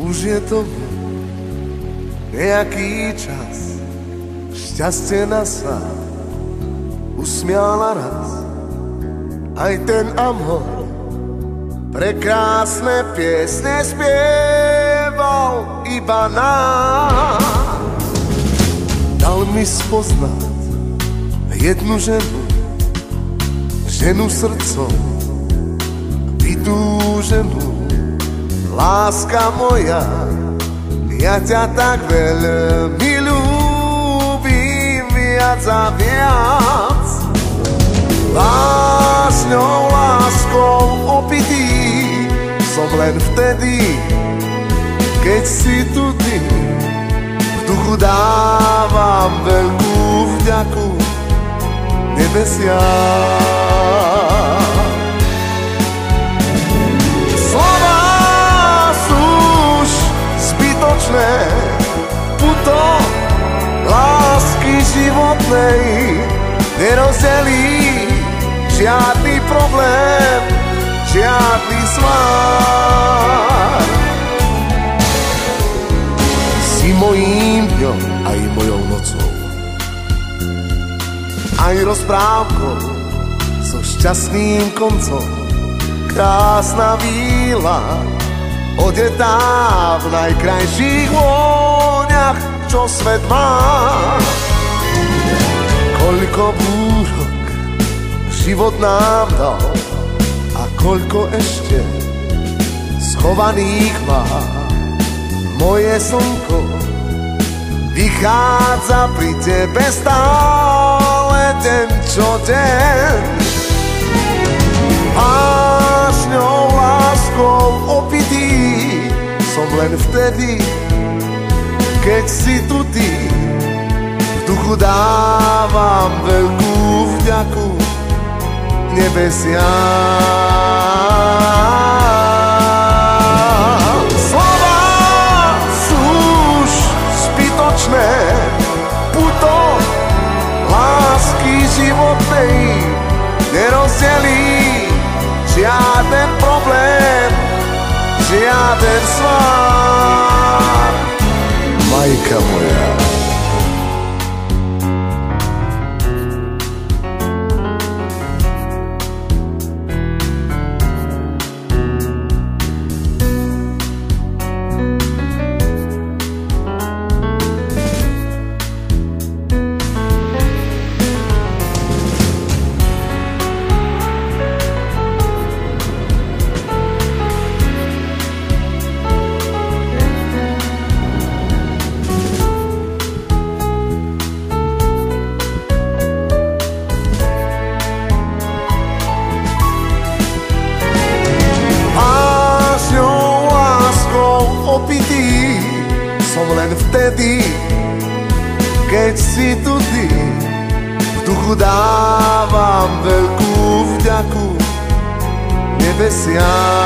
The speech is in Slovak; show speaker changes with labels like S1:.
S1: Už je tomu nejaký čas, šťastie nás sa usmiala raz. Aj ten amor prekrásne piesne spieval iba nám. Dal mi spoznať jednu ženu, ženu srdcom vytúženú. Láska moja, ja ťa tak veľmi ľúbim viac a viac. Vážnou láskou opitý som len vtedy, keď si tu ty. V duchu dávam veľkú vďaku nebesiam. Slova sú už zbytočné, puto lásky životnej nerozdelí žiadny problém, žiadny svár. Si mojím dňom aj mojou nocou, aj rozprávkou so šťastným koncom. Krásna víla, odetá v najkrajších vôňach, čo svet má. Koľko búrok život nám dal a koľko ešte schovaných má. Moje slnko vychádza pri tebe stále deň čo deň. Vážňou láskou opitý som len vtedy, keď si tu ty. V duchu dávam veľkú vďaku nebesiam. Slova sú už zbytočné, puto lásky životnej nerozdelí žiaden problém, žiaden svár. Majka moja, opitý som len vtedy, keď si tu ty. V duchu dávam veľkú vďaku nebesiam.